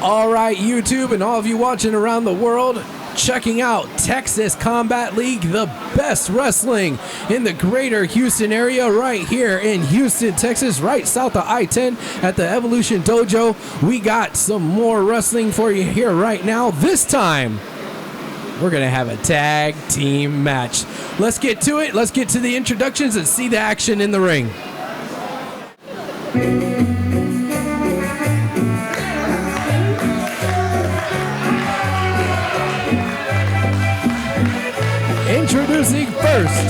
All right, YouTube and all of you watching around the world, checking out Texas Combat League, the best wrestling in the greater Houston area, right here in Houston, Texas, right south of I-10 at the Evolution Dojo. We got some more wrestling for you here right now. This time, we're going to have a tag team match. Let's get to it. Let's get to the introductions and see the action in the ring. Introducing first,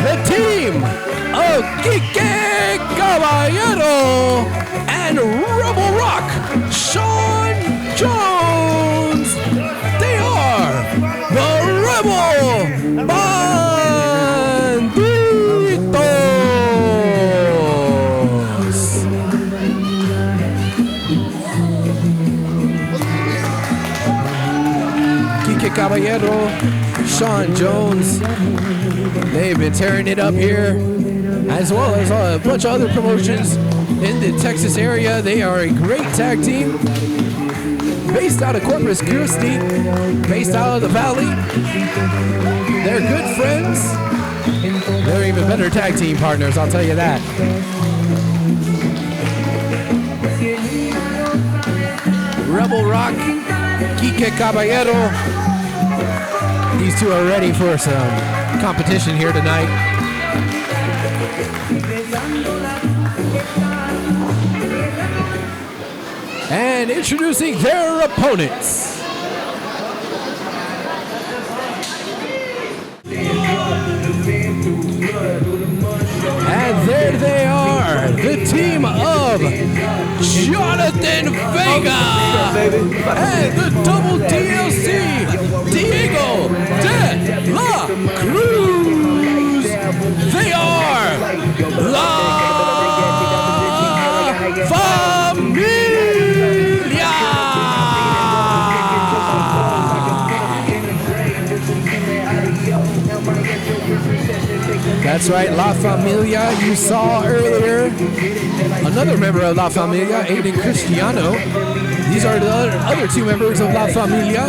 the team of Quique Caballero and Rebel Rock, Sean Jones. They are the Rebel Bandidos. Quique Caballero, Sean Jones, they've been tearing it up here, as well as a bunch of other promotions in the Texas area. They are a great tag team, based out of Corpus Christi, based out of the Valley. They're good friends. They're even better tag team partners, I'll tell you that. Rebel Rock, Quique Caballero. These two are ready for some competition here tonight. And introducing their opponents. And there they are, the team of Jonathan Vega and the double DLC, Diego de la Cruz. They are La Familia. That's right, La Familia, you saw earlier. Another member of La Familia, Aiden Cristiano. These are the other two members of La Familia.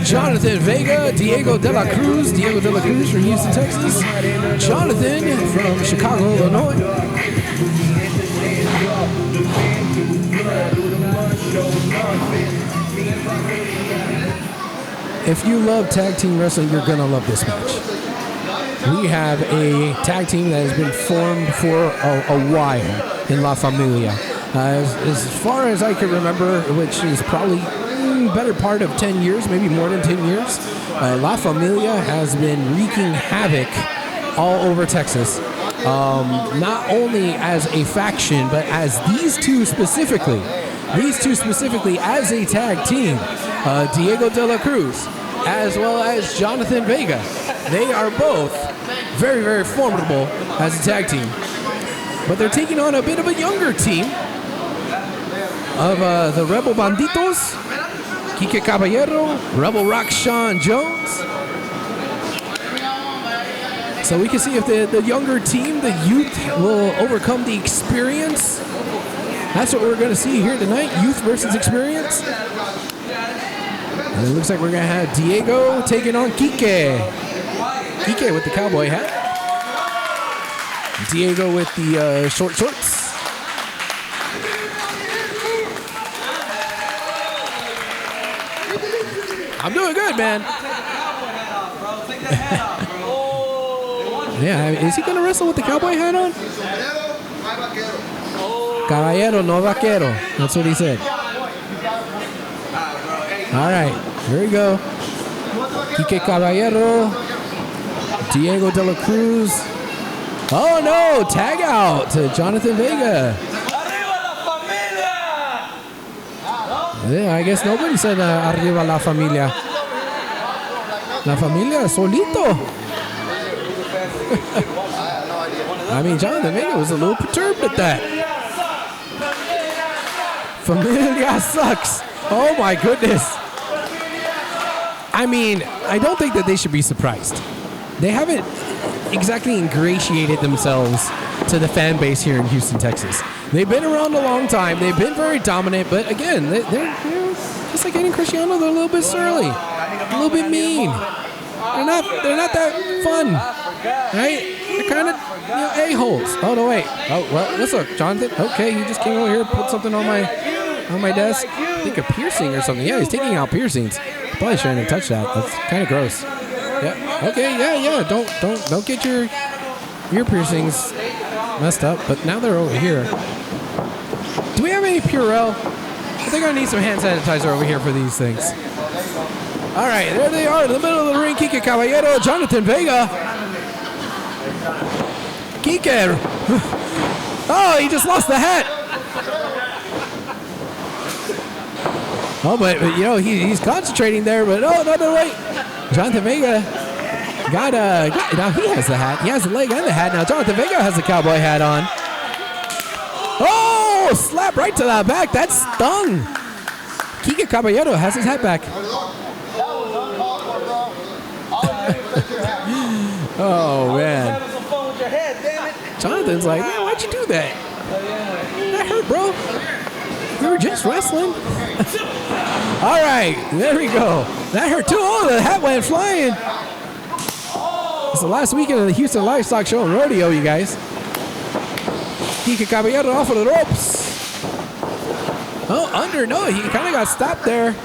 Jonathan Vega, Diego de la Cruz from Houston, Texas. Jonathan from Chicago, Illinois. If you love tag team wrestling, you're gonna love this match. We have a tag team that has been formed for a while in La Familia. As far as I can remember, which is probably better part of 10 years, maybe more than 10 years, La Familia has been wreaking havoc all over Texas. Not only as a faction, but as these two specifically as a tag team, Diego de la Cruz, as well as Jonathan Vega. They are both very, very formidable as a tag team. But they're taking on a bit of a younger team of the Rebel Bandidos, Quique Caballero, Rebel Rock, Sean Jones. So we can see if the younger team, the youth, will overcome the experience. That's what we're going to see here tonight, youth versus experience. And it looks like we're going to have Diego taking on Quique. Quique with the cowboy hat. Diego with the short shorts. I'm doing good, man. Yeah, is he going to wrestle with the cowboy hat on? Caballero, no vaquero. That's what he said. All right, here we go. Quique Caballero, Diego de la Cruz. Oh no, tag out to Jonathan Vega. Yeah, I guess nobody said arriba la familia. La familia solito. I mean, Jonathan Vega was a little perturbed at that. Familia sucks. Oh my goodness. I mean, I don't think that they should be surprised. They haven't exactly ingratiated themselves to the fan base here in Houston, Texas. They've been around a long time. They've been very dominant, but again, they're just like Eddie and Cristiano. They're a little bit surly, a little bit mean. They're not that fun, right? They're kind of a-holes. Oh no, wait. Oh, what's up, Jonathan? Okay, he just came over here, put something on my desk. I think a piercing or something. Yeah, he's taking out piercings. Probably shouldn't have touched that. That's kind of gross. Yeah. Okay. Yeah. Don't get your ear piercings messed up. But now they're over here. Do we have any Purell? I think I need some hand sanitizer over here for these things. All right, there they are in the middle of the ring. Kike Caballero, Jonathan Vega. Kike. Oh, he just lost the hat. Oh, but he's concentrating there. But no, wait. Jonathan Vega got now he has the hat. He has the leg and the hat. Now Jonathan Vega has the cowboy hat on. Oh, slap right to the back. That stung. Kike Caballero has his hat back. Oh, man. Jonathan's like, man, why'd you do that? That hurt, bro. We were just wrestling. All right, there we go. That hurt too. Oh, the hat went flying. It's the last weekend of the Houston Livestock Show and Rodeo, you guys. Kike Caballero off of the ropes. Oh, under. No, he kind of got stopped there.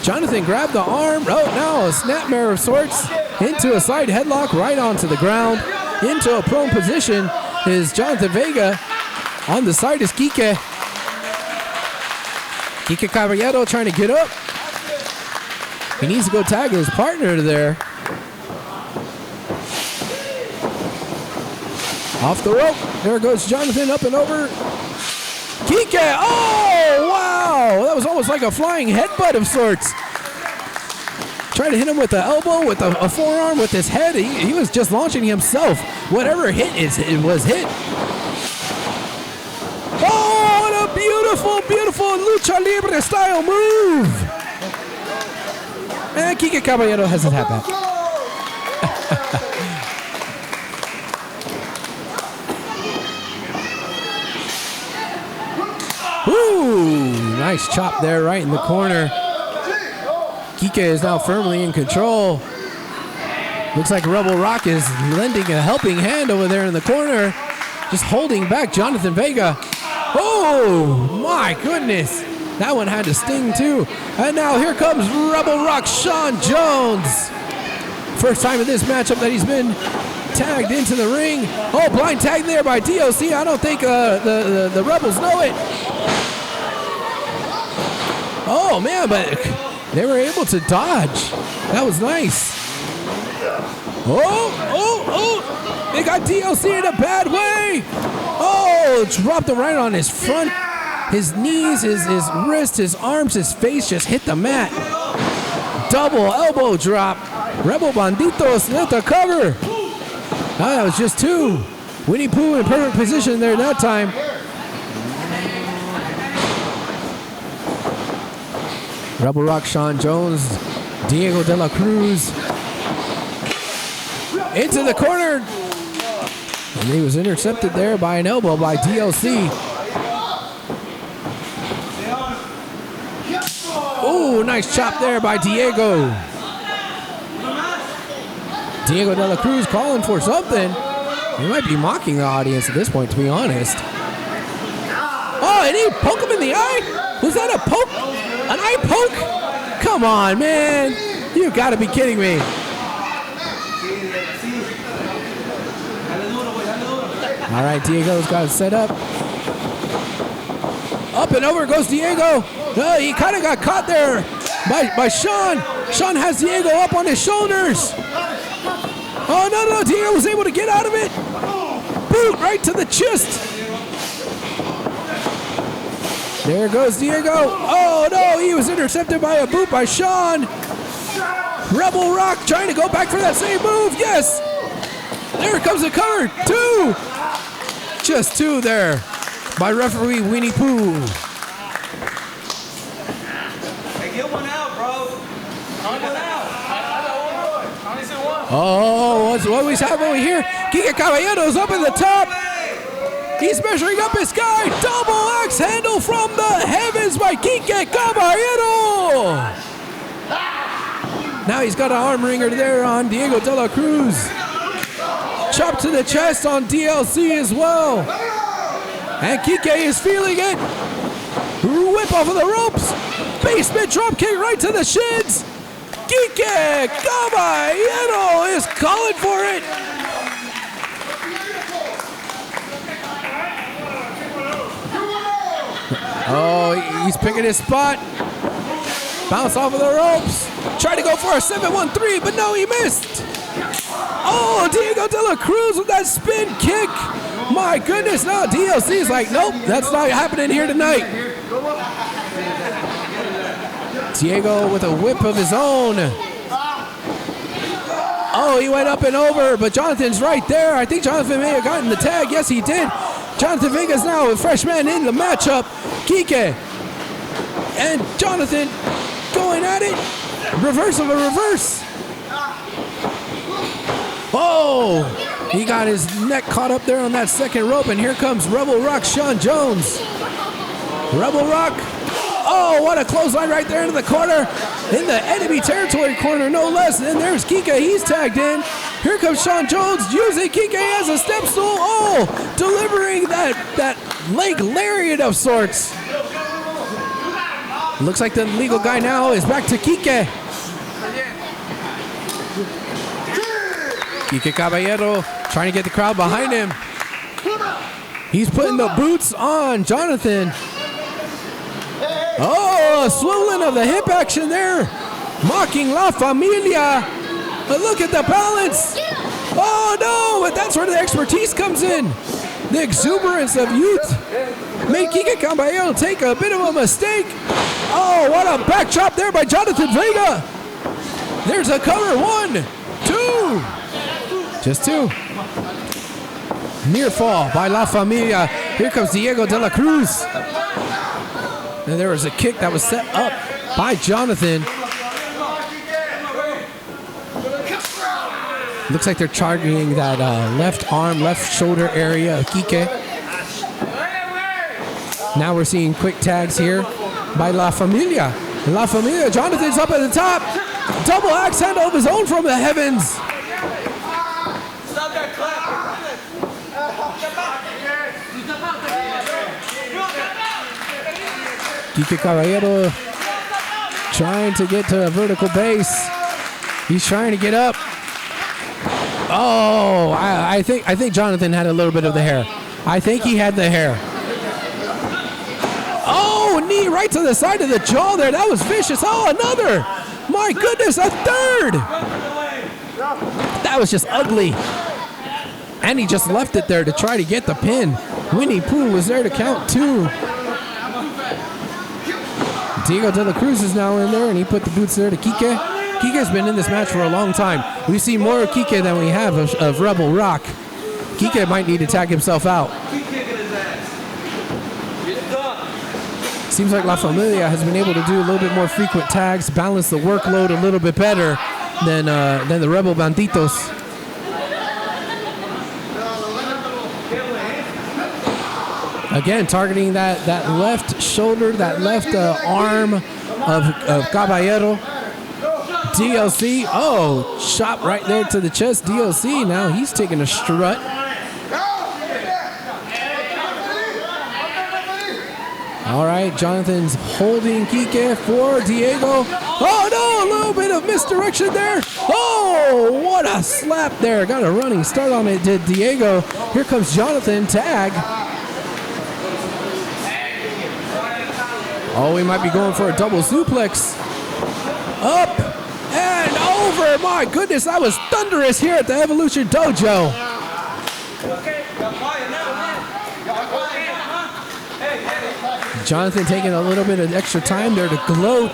Jonathan grabbed the arm. Oh, now a snapmare of sorts into a side headlock right onto the ground. Into a prone position is Jonathan Vega. On the side is Kike. Kike Caballero trying to get up. He needs to go tag his partner there. Off the rope. There goes Jonathan up and over. Kike. Oh, wow. That was almost like a flying headbutt of sorts. Tried to hit him with the elbow, with a forearm, with his head. He was just launching himself. Whatever hit it was hit. Oh, what a beautiful, beautiful lucha libre style move. And Kike Caballero has his hat back. Ooh, nice chop there right in the corner. Kike is now firmly in control. Looks like Rebel Rock is lending a helping hand over there in the corner. Just holding back Jonathan Vega. Oh, my goodness. That one had to sting too. And now here comes Rebel Rock Sean Jones. First time in this matchup that he's been tagged into the ring. Oh, blind tag there by DOC. I don't think the Rebels know it. Oh, man, but they were able to dodge. That was nice. Oh. They got DOC in a bad way. Oh, dropped him right on his front. His knees, his wrist, his arms, his face just hit the mat. Double elbow drop. Rebel Bandidos let the cover. Oh, that was just two. Winnie Pooh in perfect position there that time. Rebel Rock Sean Jones, Diego de la Cruz into the corner. And he was intercepted there by an elbow by DLC. Oh, nice chop there by Diego. Diego de la Cruz calling for something. He might be mocking the audience at this point, to be honest. Oh, and he poked him in the eye? Was that a poke? An eye poke? Come on, man. You gotta be kidding me. All right, Diego's got it set up. Up and over goes Diego. He kind of got caught there by Sean. Sean has Diego up on his shoulders. Oh, no, Diego was able to get out of it. Boot right to the chest. There goes Diego. Oh, no, he was intercepted by a boot by Sean. Rebel Rock trying to go back for that same move. Yes. There comes the cover. Two. Just two there by referee Winnie Pooh. Hey, get one out, bro. Get one out. I only see one. Oh, what we have over here? Kike Caballero's up in the top. He's measuring up his guy. Double axe handle from the heavens by Kike Caballero. Now he's got an arm ringer there on Diego de la Cruz. Chop to the chest on DLC as well. And Kike is feeling it. Whip off of the ropes. Basement drop kick right to the shins. Kike Caballero is calling for it. Oh, he's picking his spot. Bounce off of the ropes. Tried to go for a 7-1-3, but no, he missed. Oh, Diego de la Cruz with that spin kick. My goodness, now DLC is like, nope, that's not happening here tonight. Diego with a whip of his own. Oh, he went up and over, but Jonathan's right there. I think Jonathan may have gotten the tag. Yes, he did. Jonathan Vega's now a fresh man in the matchup. Kike and Jonathan going at it. Reverse of a reverse. Oh, he got his neck caught up there on that second rope, and here comes Rebel Rock Sean Jones. Rebel Rock. Oh, what a clothesline right there into the corner. In the enemy territory corner, no less. And there's Kike. He's tagged in. Here comes Sean Jones using Kike as a step stool. Oh, delivering that leg lariat of sorts. Looks like the legal guy now is back to Kike. Kike Caballero trying to get the crowd behind him. He's putting the boots on Jonathan. Oh, a swiveling of the hip action there. Mocking La Familia. But look at the balance. Oh, no, but that's where the expertise comes in. The exuberance of youth made Kike Caballero take a bit of a mistake. Oh, what a back chop there by Jonathan Vega. There's a cover. 1, 2. Just 2. Near fall by La Familia. Here comes Diego de la Cruz. And there was a kick that was set up by Jonathan. Looks like they're targeting that left arm, left shoulder area of Kike. Now we're seeing quick tags here by La Familia. La Familia, Jonathan's up at the top. Double axe handle of his own from the heavens. Kike Caballero trying to get to a vertical base. He's trying to get up. Oh, I think Jonathan had a little bit of the hair. I think he had the hair. Oh, knee right to the side of the jaw there. That was vicious. Oh, another. My goodness, a third. That was just ugly. And he just left it there to try to get the pin. Winnie Pooh was there to count 2. Diego de la Cruz is now in there, and he put the boots there to Kike. Kike's been in this match for a long time. We've seen more of Kike than we have of Rebel Rock. Kike might need to tag himself out. Seems like La Familia has been able to do a little bit more frequent tags, balance the workload a little bit better than the Rebel Bandidos. Again, targeting that left shoulder, that left arm of Caballero. DLC, oh, shot right there to the chest. DLC, now he's taking a strut. All right, Jonathan's holding Kike for Diego. Oh, no, a little bit of misdirection there. Oh, what a slap there. Got a running start on it to Diego. Here comes Jonathan, tag. Oh, we might be going for a double suplex. Up and over. My goodness, that was thunderous here at the Evolution Dojo. Jonathan taking a little bit of extra time there to gloat.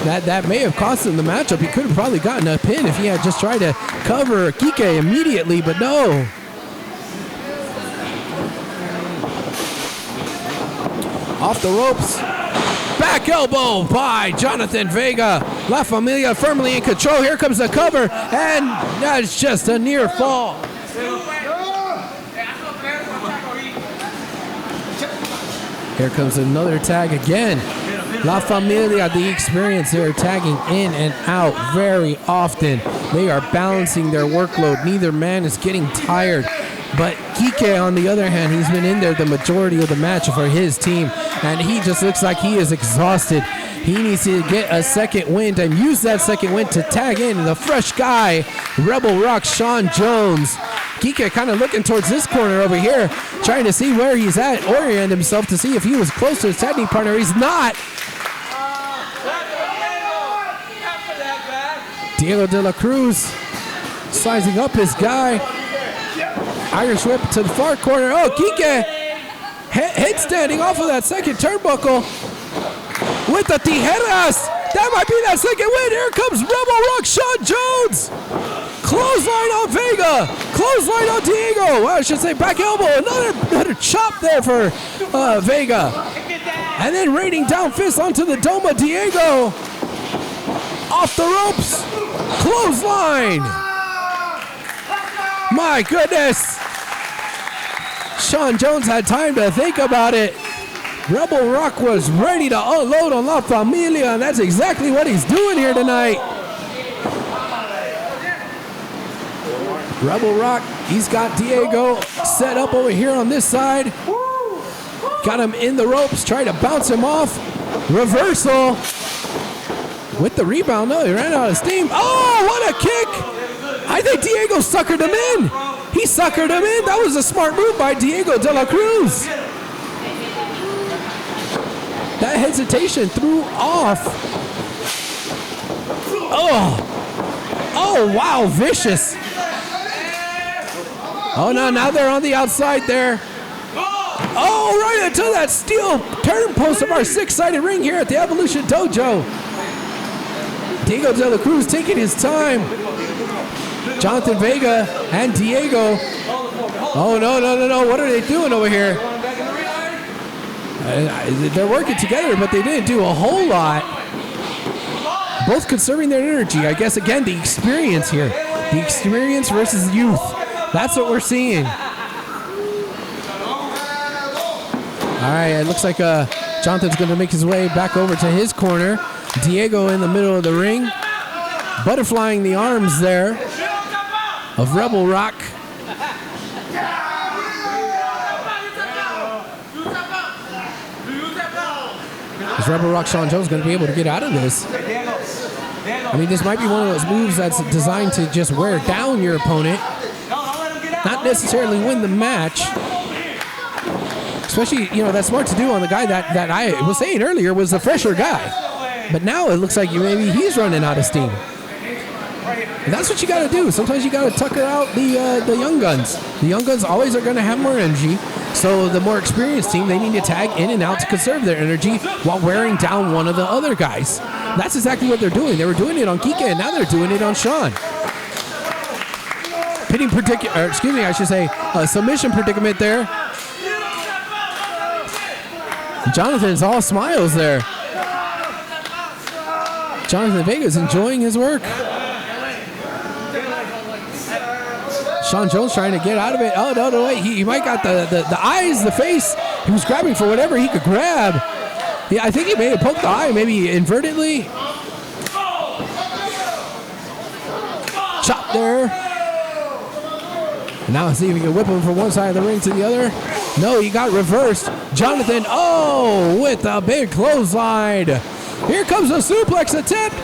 That may have cost him the matchup. He could have probably gotten a pin if he had just tried to cover Kike immediately, but no. Off the ropes. Back back elbow by Jonathan Vega. La Familia firmly in control. Here comes the cover, and that's just a near fall. Here comes another tag again. La Familia, the experience, they're tagging in and out very often. They are balancing their workload. Neither man is getting tired. But Kike, on the other hand, he's been in there the majority of the match for his team, and he just looks like he is exhausted. He needs to get a second wind and use that second wind to tag in the fresh guy, Rebel Rock Sean Jones. Kike kind of looking towards this corner over here, trying to see where he's at, orient himself to see if he was close to his tag team partner. He's not. Diego de la Cruz sizing up his guy. Irish whip to the far corner. Oh, Kike head standing off of that second turnbuckle with the tijeras. That might be that second win. Here comes Rebel Rock Sean Jones. Clothesline on Vega. Clothesline on Diego. Well, I should say back elbow. Another chop there for Vega. And then raining down fist onto the Doma. Diego off the ropes. Clothesline. My goodness. Sean Jones had time to think about it. Rebel Rock was ready to unload on La Familia, and that's exactly what he's doing here tonight. Rebel Rock, he's got Diego set up over here on this side. Got him in the ropes, trying to bounce him off. Reversal with the rebound. No, he ran out of steam. Oh, what a kick! I think Diego suckered him in. He suckered him in. That was a smart move by Diego de la Cruz. That hesitation threw off. Oh, wow, vicious. Oh, no, now they're on the outside there. Oh, right into that steel turn post of our six-sided ring here at the Evolution Dojo. Diego de la Cruz taking his time. Jonathan Vega and Diego. Oh, no. What are they doing over here? They're working together, but they didn't do a whole lot. Both conserving their energy. I guess, again, the experience here. The experience versus youth. That's what we're seeing. All right, it looks like Jonathan's going to make his way back over to his corner. Diego in the middle of the ring. Butterflying the arms there of Rebel Rock. Is Rebel Rock Sean Jones going to be able to get out of this? I mean, this might be one of those moves that's designed to just wear down your opponent, not necessarily win the match. Especially, that's smart to do on the guy that I was saying earlier was the fresher guy. But now it looks like maybe he's running out of steam. And that's what you got to do. Sometimes you got to tucker out the young guns. The young guns always are going to have more energy. So the more experienced team, they need to tag in and out to conserve their energy while wearing down one of the other guys. That's exactly what they're doing. They were doing it on Kike, and now they're doing it on Sean. Submission predicament there. Jonathan's all smiles there. Jonathan Vega's enjoying his work. Sean Jones trying to get out of it. Oh, no, wait. He might got the eyes, the face. He was grabbing for whatever he could grab. Yeah, I think he may have poked the eye, maybe inadvertently. Chop there. And now see if he can whip him from one side of the ring to the other. No, he got reversed. Jonathan, with a big clothesline. Here comes a suplex attempt.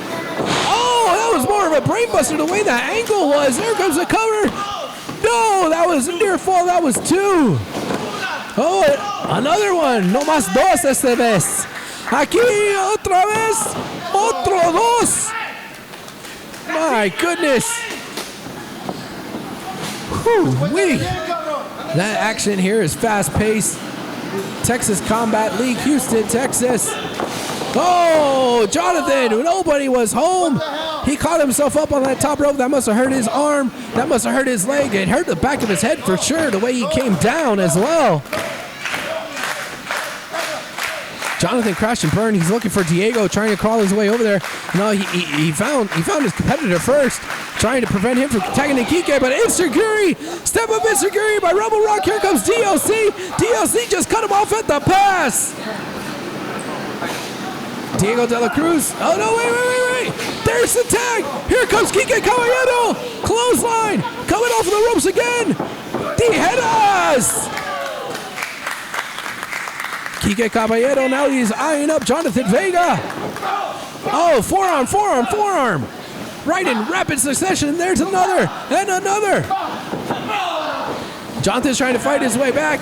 Oh, that was more of a brainbuster the way that angle was. There comes the cover. No, that was a near fall. That was two. Oh, another one. No más dos esta vez. Aquí otra vez. Otro dos. My goodness. Whew-wee. That action here is fast-paced. Texas Combat League, Houston, Texas. Oh, Jonathan, nobody was home. He caught himself up on that top rope. That must have hurt his arm. That must have hurt his leg. It hurt the back of his head for sure, the way he came down as well. Jonathan crashed and burned. He's looking for Diego, trying to crawl his way over there. No, he found his competitor first, trying to prevent him from tagging Kike, but Insecurity, step up Insecurity by Rebel Rock. Here comes DLC. DLC just cut him off at the pass. Diego de la Cruz. Oh no, wait. There's the tag. Here comes Kike Caballero. Clothesline. Coming off the ropes again. Tijeras. Kike Caballero, now he's eyeing up Jonathan Vega. Oh, forearm. Right in rapid succession. There's another and another. Jonathan's trying to fight his way back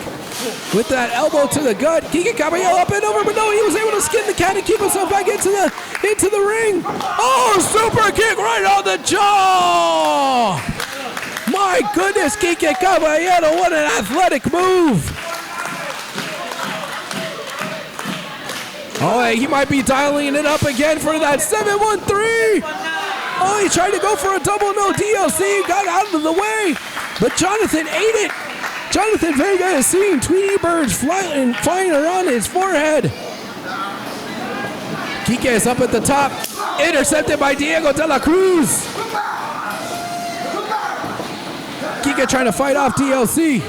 with that elbow to the gut. Kike Caballero up and over, but no, he was able to skin the cat and keep himself back into the ring. Oh, super kick right on the jaw. My goodness, Kike Caballero, what an athletic move. Oh, he might be dialing it up again for that 7-1-3. Oh, he tried to go for a double no DLC, got out of the way, but Jonathan ate it. Jonathan Vega is seeing Tweety birds flying around his forehead. Kike is up at the top, intercepted by Diego de la Cruz. Kike trying to fight off DLC.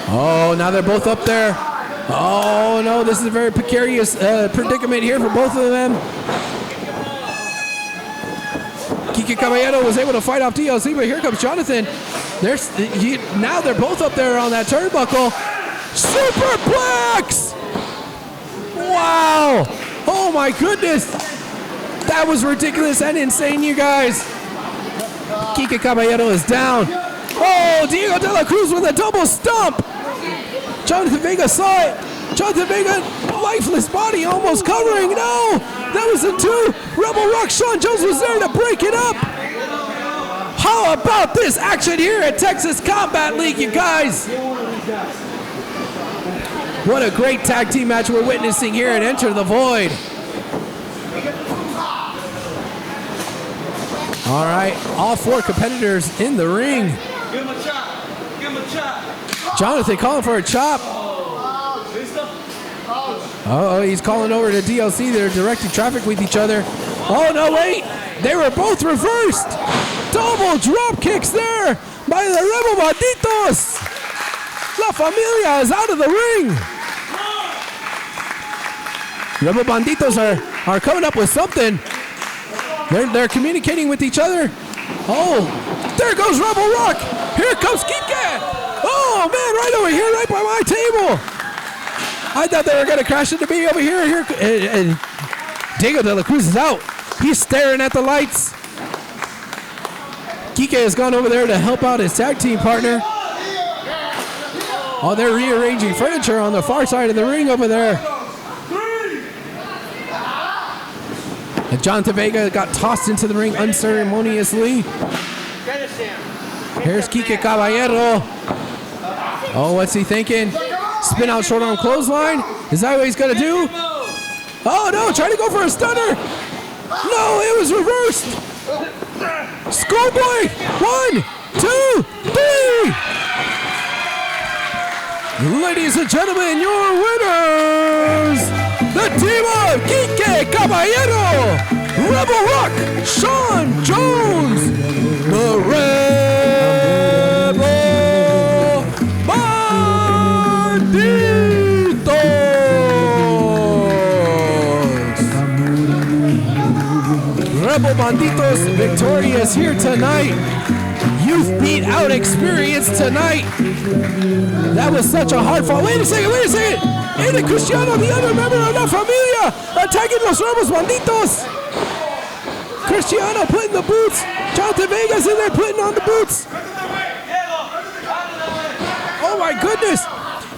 Oh, now they're both up there. Oh no, this is a very precarious predicament here for both of them. Kike Caballero was able to fight off DLC, but here comes Jonathan. Now they're both up there on that turnbuckle. Superplex! Wow! Oh my goodness! That was ridiculous and insane, you guys. Kike Caballero is down. Oh, Diego de la Cruz with a double stomp. Jonathan Vega saw it. Jonathan Vega, lifeless body almost covering. No, that was a 2. Rebel Rock Sean Jones was there to break it up. How about this action here at Texas Combat League, you guys? What a great tag team match we're witnessing here at Enter the Void. All right, all 4 competitors in the ring. Give him a chop. Give him a chop. Jonathan calling for a chop. Oh, he's calling over to DLC. They're directing traffic with each other. Oh, no, wait. They were both reversed. Double drop kicks there by the Rebel Bandidos. La Familia is out of the ring. Rebel Bandidos are coming up with something. They're communicating with each other. Oh, there goes Rebel Rock. Here comes Kike. Oh, man, right over here, right by my table. I thought they were going to crash into me over here. And Diego de la Cruz is out. He's staring at the lights. Kike has gone over there to help out his tag team partner. Oh, they're rearranging furniture on the far side of the ring over there. And Jonathan Vega got tossed into the ring unceremoniously. Here's Kike Caballero. Oh, what's he thinking? Spin out short arm clothesline. Is that what he's going to do? Oh, no, trying to go for a stunner. No, it was reversed. Schoolboy, 1, 2, 3. Ladies and gentlemen, your winners, the team of Kike Caballero, Rebel Rock, Sean Jones, the Rebel Bandidos. Rebel Bandidos victorious here tonight. Youth beat out experience tonight. That was such a hard fight. Wait a second. Eden Cristiano, the other member of La Familia, attacking Los Rebels Bandidos. Cristiano putting the boots. Jonathan Vega's in there putting on the boots. Oh my goodness.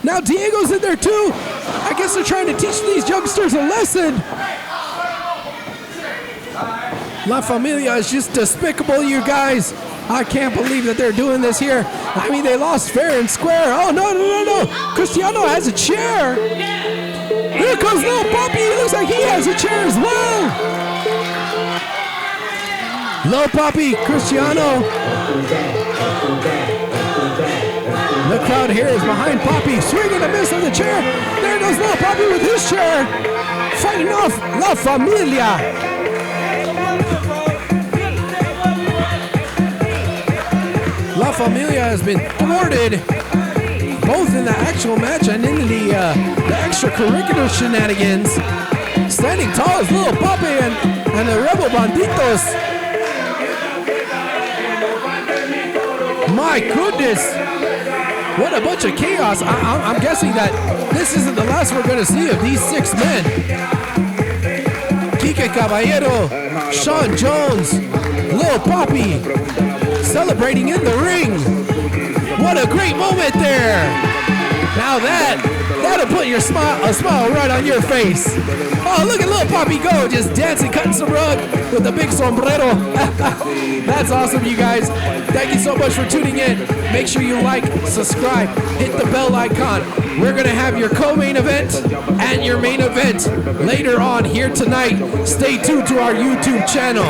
Now Diego's in there too. I guess they're trying to teach these youngsters a lesson. La Familia is just despicable, you guys. I can't believe that they're doing this here. I mean, they lost fair and square. Oh, no. Cristiano has a chair. Here comes Lil Poppy. It looks like he has a chair as well. Lil Poppy, Cristiano. The crowd here is behind Poppy, swinging a miss on the chair. There goes little Poppy with his chair, fighting off La Familia. La Familia has been thwarted both in the actual match and in the extracurricular shenanigans. Standing tall is little Poppy and the Rebel Bandidos. My goodness, what a bunch of chaos. I'm guessing that this isn't the last we're going to see of these 6 men. Kike Caballero, Sean Jones, Lil Poppy, celebrating in the ring. What a great moment there. Now that'll put a smile right on your face. Oh, look at little Poppy go, just dancing, cutting some rug with the big sombrero. That's awesome, you guys. Thank you so much for tuning in. Make sure you like, subscribe, hit the bell icon. We're going to have your co-main event and your main event later on here tonight. Stay tuned to our YouTube channel.